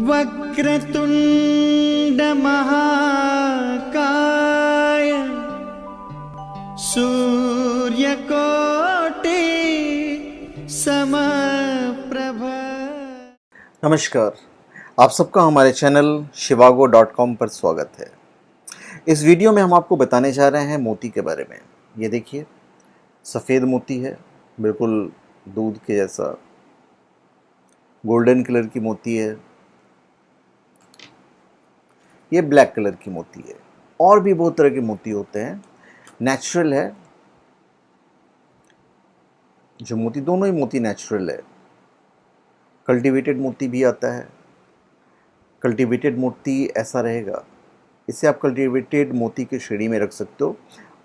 वक्रतुंड महाकाय सूर्यकोटि समप्रभ। नमस्कार, आप सबका हमारे चैनल shivago.com पर स्वागत है। इस वीडियो में हम आपको बताने जा रहे हैं मोती के बारे में। ये देखिए, सफ़ेद मोती है, बिल्कुल दूध के जैसा गोल्डन कलर की मोती है। ये ब्लैक कलर की मोती है। और भी बहुत तरह के मोती होते हैं। नेचुरल है जो मोती, दोनों ही मोती नेचुरल है। कल्टीवेटेड मोती भी आता है। कल्टीवेटेड मोती ऐसा रहेगा, इसे आप कल्टीवेटेड मोती की श्रेणी में रख सकते हो।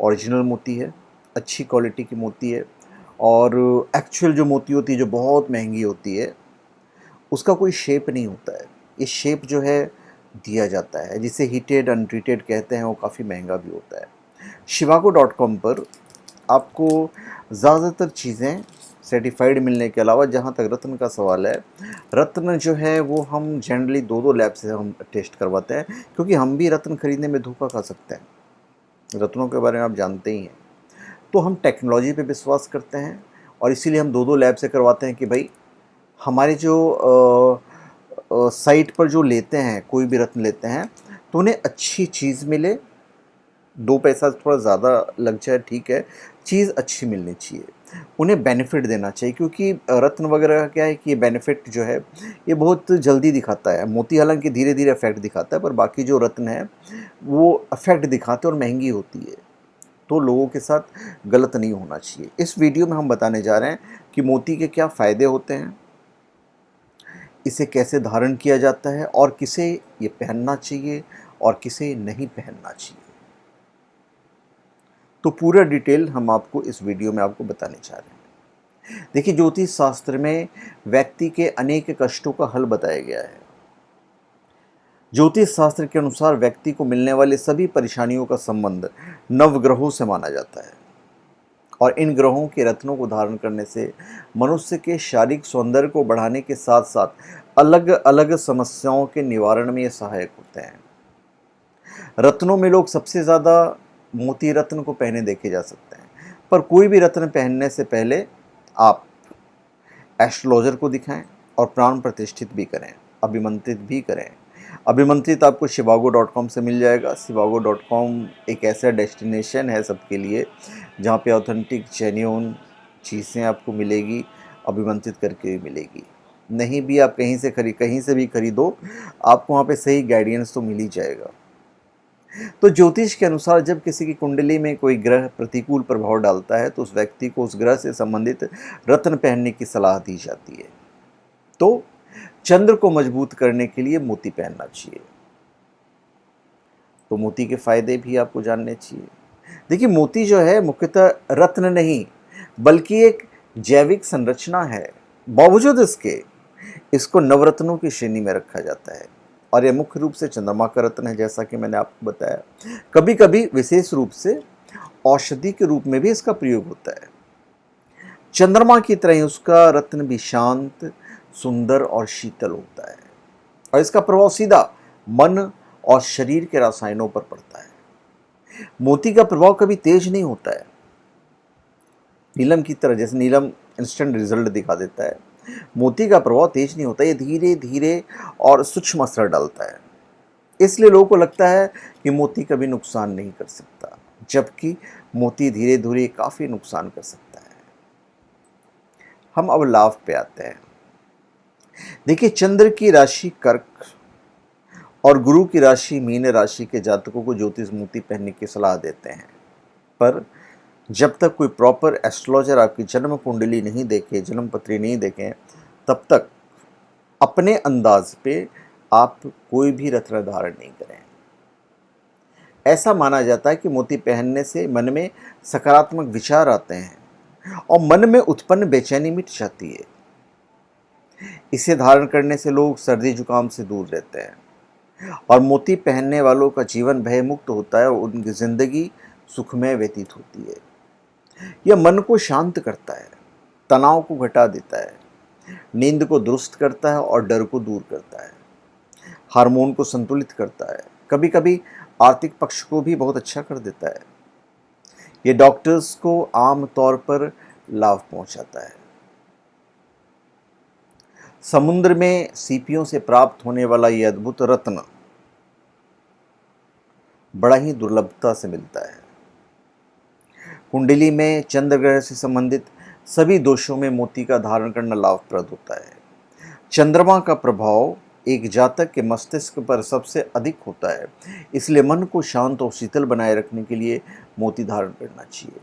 ओरिजिनल मोती है, अच्छी क्वालिटी की मोती है। और एक्चुअल जो मोती होती है, जो बहुत महंगी होती है, उसका कोई शेप नहीं होता है। ये शेप जो है दिया जाता है, जिसे हीटेड अनट्रीटेड कहते हैं, वो काफ़ी महंगा भी होता है। shivago.com पर आपको ज़्यादातर चीज़ें सर्टिफाइड मिलने के अलावा, जहाँ तक रत्न का सवाल है, रत्न जो है वो हम जनरली दो लैब से हम टेस्ट करवाते हैं, क्योंकि हम भी रत्न खरीदने में धोखा खा सकते हैं। रत्नों के बारे में आप जानते ही हैं। तो हम टेक्नोलॉजी पे विश्वास करते हैं और इसीलिए हम दो लैब से करवाते हैं कि भाई हमारे जो साइट पर जो लेते हैं, कोई भी रत्न लेते हैं, तो उन्हें अच्छी चीज़ मिले। 2 पैसा थोड़ा ज़्यादा लग जाए, ठीक है, चीज़ अच्छी मिलनी चाहिए, उन्हें बेनिफिट देना चाहिए। क्योंकि रत्न वगैरह का क्या है कि ये बेनिफिट जो है ये बहुत जल्दी दिखाता है। मोती हालांकि धीरे धीरे इफेक्ट दिखाता है, पर बाकी जो रत्न है वो इफेक्ट दिखाते हैं और महंगी होती है। तो लोगों के साथ गलत नहीं होना चाहिए। इस वीडियो में हम बताने जा रहे हैं कि मोती के क्या फ़ायदे होते हैं, इसे कैसे धारण किया जाता है, और किसे ये पहनना चाहिए और किसे नहीं पहनना चाहिए। तो पूरा डिटेल हम आपको इस वीडियो में आपको बताने जा रहे हैं। देखिए, ज्योतिष शास्त्र में व्यक्ति के अनेक कष्टों का हल बताया गया है। ज्योतिष शास्त्र के अनुसार व्यक्ति को मिलने वाले सभी परेशानियों का संबंध नवग्रहों से माना जाता है, और इन ग्रहों के रत्नों को धारण करने से मनुष्य के शारीरिक सौंदर्य को बढ़ाने के साथ साथ अलग अलग समस्याओं के निवारण में ये सहायक होते हैं। रत्नों में लोग सबसे ज़्यादा मोती रत्न को पहने देखे जा सकते हैं, पर कोई भी रत्न पहनने से पहले आप एस्ट्रोलॉजर को दिखाएं और प्राण प्रतिष्ठित भी करें, अभिमंत्रित भी करें। अभिमंत्रित आपको shivago.com से मिल जाएगा। shivago.com एक ऐसा डेस्टिनेशन है सबके लिए, जहाँ पे ऑथेंटिक जेन्युइन चीज़ें आपको मिलेगी, अभिमंत्रित करके भी मिलेगी। नहीं भी आप कहीं से भी खरीदो, आपको वहाँ पे सही गाइडेंस तो मिल ही जाएगा। तो ज्योतिष के अनुसार जब किसी की कुंडली में कोई ग्रह प्रतिकूल प्रभाव डालता है, तो उस व्यक्ति को उस ग्रह से संबंधित रत्न पहनने की सलाह दी जाती है। तो चंद्र को मजबूत करने के लिए मोती पहनना चाहिए। तो मोती के फायदे भी आपको जानने चाहिए। देखिए, मोती जो है मुख्यतः रत्न नहीं, बल्कि एक जैविक संरचना है। बावजूद इसको नवरत्नों की श्रेणी में रखा जाता है, और यह मुख्य रूप से चंद्रमा का रत्न है, जैसा कि मैंने आपको बताया। कभी कभी विशेष रूप से औषधि के रूप में भी इसका प्रयोग होता है। चंद्रमा की तरह ही उसका रत्न भी शांत, सुंदर और शीतल होता है, और इसका प्रभाव सीधा मन और शरीर के रसायनों पर पड़ता है। मोती का प्रभाव कभी तेज नहीं होता है, नीलम की तरह। जैसे नीलम इंस्टेंट रिजल्ट दिखा देता है, मोती का प्रभाव तेज नहीं होता। ये धीरे धीरे और सूक्ष्म असर डालता है। इसलिए लोगों को लगता है कि मोती कभी नुकसान नहीं कर सकता, जबकि मोती धीरे धीरे काफ़ी नुकसान कर सकता है। हम अब लाभ पे आते हैं। देखिए, चंद्र की राशि कर्क और गुरु की राशि मीन राशि के जातकों को ज्योतिष मोती पहनने की सलाह देते हैं, पर जब तक कोई प्रॉपर एस्ट्रोलॉजर आपकी जन्म कुंडली नहीं देखे, जन्म पत्री नहीं देखें, तब तक अपने अंदाज पे आप कोई भी रत्न धारण नहीं करें। ऐसा माना जाता है कि मोती पहनने से मन में सकारात्मक विचार आते हैं और मन में उत्पन्न बेचैनी मिट जाती है। इसे धारण करने से लोग सर्दी जुकाम से दूर रहते हैं, और मोती पहनने वालों का जीवन भय मुक्त होता है और उनकी जिंदगी सुखमय व्यतीत होती है। यह मन को शांत करता है, तनाव को घटा देता है, नींद को दुरुस्त करता है और डर को दूर करता है। हार्मोन को संतुलित करता है, कभी कभी आर्थिक पक्ष को भी बहुत अच्छा कर देता है। ये डॉक्टर्स को आम तौर पर लाभ पहुंचाता है। समुद्र में सीपियों से प्राप्त होने वाला यह अद्भुत रत्न बड़ा ही दुर्लभता से मिलता है। कुंडली में चंद्र ग्रह से संबंधित सभी दोषों में मोती का धारण करना लाभप्रद होता है। चंद्रमा का प्रभाव एक जातक के मस्तिष्क पर सबसे अधिक होता है, इसलिए मन को शांत और शीतल बनाए रखने के लिए मोती धारण करना चाहिए।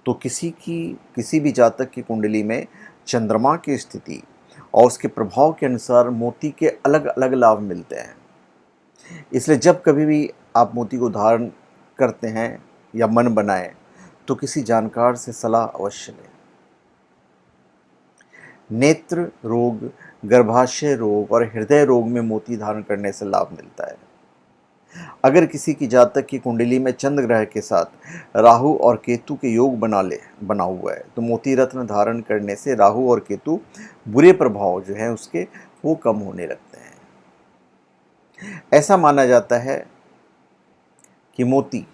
तो किसी भी जातक की कुंडली में चंद्रमा की स्थिति और उसके प्रभाव के अनुसार मोती के अलग अलग लाभ मिलते हैं। इसलिए जब कभी भी आप मोती को धारण करते हैं या मन बनाएं तो किसी जानकार से सलाह अवश्य लें। नेत्र रोग, गर्भाशय रोग और हृदय रोग में मोती धारण करने से लाभ मिलता है। अगर किसी की जातक की कुंडली में चंद्र ग्रह के साथ राहु और केतु के योग बना हुआ है तो मोती रत्न धारण करने से राहु और केतु बुरे प्रभाव जो है उसके वो कम होने लगते हैं। ऐसा माना जाता है कि मोती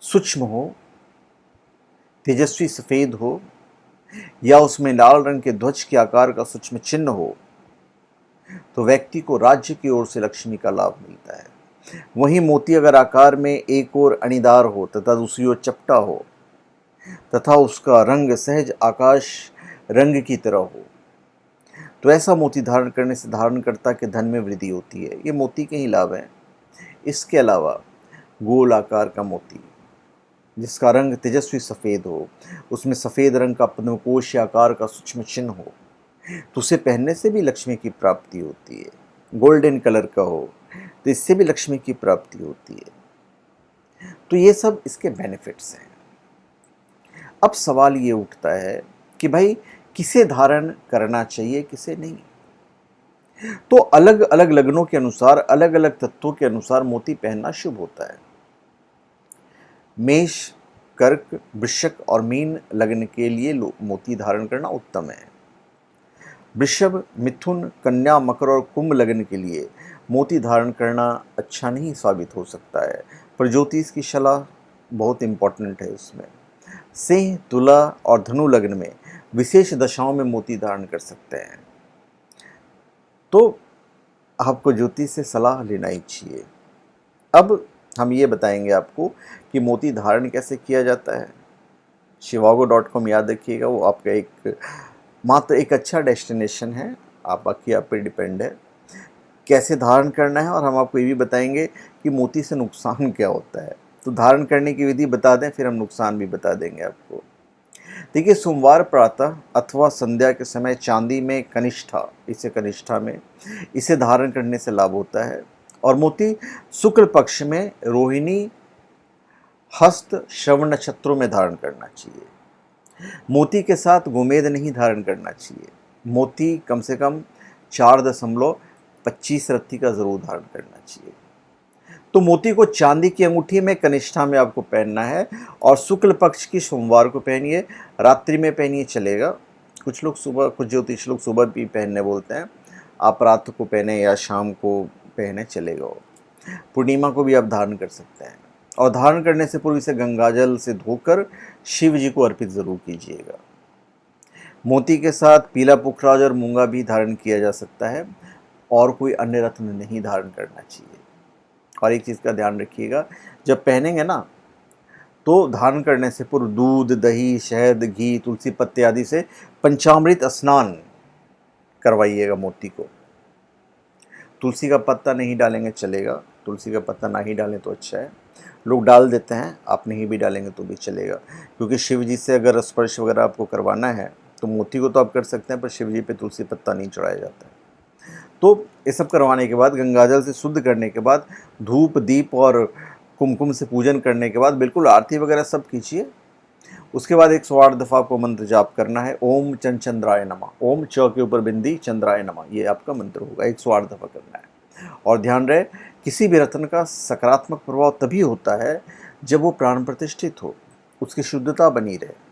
सूक्ष्म हो, तेजस्वी सफेद हो या उसमें लाल रंग के ध्वज के आकार का सूक्ष्म चिन्ह हो तो व्यक्ति को राज्य की ओर से लक्ष्मी का लाभ मिलता है। वहीं मोती अगर आकार में एक ओर अणीदार हो तथा दूसरी ओर चपटा हो तथा उसका रंग सहज आकाश रंग की तरह हो तो ऐसा मोती धारण करने से धारणकर्ता के धन में वृद्धि होती है। ये मोती के ही लाभ हैं। इसके अलावा गोल आकार का मोती जिसका रंग तेजस्वी सफ़ेद हो, उसमें सफ़ेद रंग का पद्मकोश आकार का सूक्ष्म चिन्ह हो तो उसे पहनने से भी लक्ष्मी की प्राप्ति होती है। गोल्डन कलर का हो तो इससे भी लक्ष्मी की प्राप्ति होती है। तो ये सब इसके बेनिफिट्स हैं। अब सवाल ये उठता है कि भाई किसे धारण करना चाहिए, किसे नहीं। तो अलग अलग लग्नों के अनुसार, अलग अलग तत्वों के अनुसार मोती पहनना शुभ होता है। मेष, कर्क, वृश्चिक और मीन लग्न के लिए मोती धारण करना उत्तम है। वृषभ, मिथुन, कन्या, मकर और कुंभ लग्न के लिए मोती धारण करना अच्छा नहीं साबित हो सकता है, पर ज्योतिष की सलाह बहुत इंपॉर्टेंट है उसमें। सिंह, तुला और धनु लग्न में विशेष दशाओं में मोती धारण कर सकते हैं, तो आपको ज्योतिष से सलाह लेना ही चाहिए। अब हम ये बताएंगे आपको कि मोती धारण कैसे किया जाता है। shivago.com याद रखिएगा, वो आपका मात्र एक अच्छा डेस्टिनेशन है। आप पे डिपेंड है कैसे धारण करना है, और हम आपको ये भी बताएंगे कि मोती से नुकसान क्या होता है। तो धारण करने की विधि बता दें, फिर हम नुकसान भी बता देंगे आपको। देखिए, सोमवार प्रातः अथवा संध्या के समय चांदी में कनिष्ठा में इसे धारण करने से लाभ होता है। और मोती शुक्ल पक्ष में रोहिणी, हस्त, श्रवण नक्षत्रों में धारण करना चाहिए। मोती के साथ गोमेद नहीं धारण करना चाहिए। मोती कम से कम 4.25 रत्ती का जरूर धारण करना चाहिए। तो मोती को चांदी की अंगूठी में कनिष्ठा में आपको पहनना है, और शुक्ल पक्ष की सोमवार को पहनिए, रात्रि में पहनिए चलेगा। कुछ ज्योतिष लोग सुबह भी पहनने बोलते हैं, आप रात को पहने या शाम को पहने चलेगा। पूर्णिमा को भी आप धारण कर सकते हैं, और धारण करने से पूर्व इसे गंगाजल से धोकर शिव जी को अर्पित जरूर कीजिएगा। मोती के साथ पीला पुखराज और मूंगा भी धारण किया जा सकता है, और कोई अन्य रत्न नहीं धारण करना चाहिए। और एक चीज़ का ध्यान रखिएगा, जब पहनेंगे ना तो धारण करने से पूर्व दूध, दही, शहद, घी, तुलसी पत्ते आदि से पंचामृत स्नान करवाइएगा मोती को। तुलसी का पत्ता नहीं डालेंगे चलेगा, तुलसी का पत्ता ना ही डालें तो अच्छा है। लोग डाल देते हैं, आप नहीं भी डालेंगे तो भी चलेगा, क्योंकि शिव जी से अगर स्पर्श वगैरह आपको करवाना है तो मोती को तो आप कर सकते हैं, पर शिव जी पे तुलसी पत्ता नहीं चढ़ाया जाता है। तो ये सब करवाने के बाद, गंगाजल से शुद्ध करने के बाद, धूप, दीप और कुमकुम से पूजन करने के बाद बिल्कुल आरती वगैरह सब कीजिए। उसके बाद 108 दफ़ा आपको मंत्र जाप करना है। ओम चंद्राय नमः, ओम च के ऊपर बिंदी, चंद्राय नमः, ये आपका मंत्र होगा। 108 दफ़ा करना है। और ध्यान रहे, किसी भी रत्न का सकारात्मक प्रभाव तभी होता है जब वो प्राण प्रतिष्ठित हो, उसकी शुद्धता बनी रहे।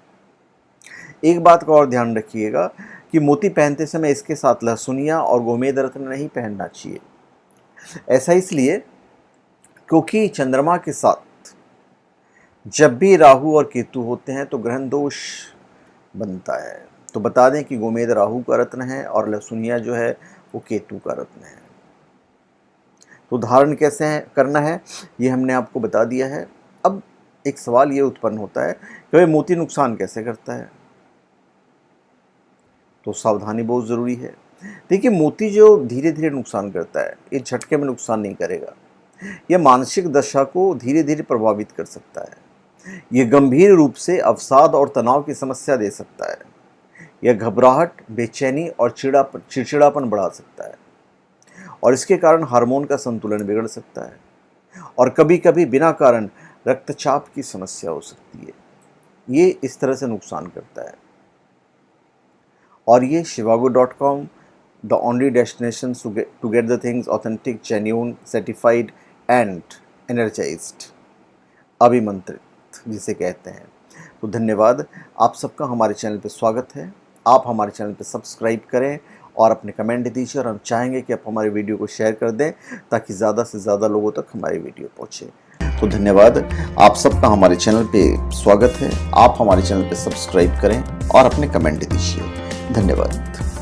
एक बात का और ध्यान रखिएगा कि मोती पहनते समय इसके साथ लहसुनिया और गोमेद रत्न नहीं पहनना चाहिए। ऐसा इसलिए क्योंकि चंद्रमा के साथ जब भी राहु और केतु होते हैं तो ग्रहण दोष बनता है। तो बता दें कि गोमेद राहु का रत्न है और लहसुनिया जो है वो केतु का रत्न है। तो धारण कैसे करना है ये हमने आपको बता दिया है। अब एक सवाल ये उत्पन्न होता है कि भाई मोती नुकसान कैसे करता है, तो सावधानी बहुत ज़रूरी है। देखिए, मोती जो धीरे धीरे नुकसान करता है, ये झटके में नुकसान नहीं करेगा। यह मानसिक दशा को धीरे धीरे प्रभावित कर सकता है। यह गंभीर रूप से अवसाद और तनाव की समस्या दे सकता है। यह घबराहट, बेचैनी और चिड़चिड़ापन बढ़ा सकता है और इसके कारण हार्मोन का संतुलन बिगड़ सकता है और कभी कभी बिना कारण रक्तचाप की समस्या हो सकती है। ये इस तरह से नुकसान करता है। और ये shivago.com, the only destination to get the things authentic, genuine, certified and energized, अभिमंत्रित जिसे कहते हैं। तो धन्यवाद, आप सबका हमारे चैनल पे स्वागत है। आप हमारे चैनल पे सब्सक्राइब करें और अपने कमेंट दीजिए, और हम चाहेंगे कि आप हमारे वीडियो को शेयर कर दें ताकि ज़्यादा से ज़्यादा लोगों तक हमारी वीडियो पहुँचे। तो धन्यवाद, आप सबका हमारे चैनल पे स्वागत है। आप हमारे चैनल पे सब्सक्राइब करें और अपने कमेंट दीजिए। धन्यवाद।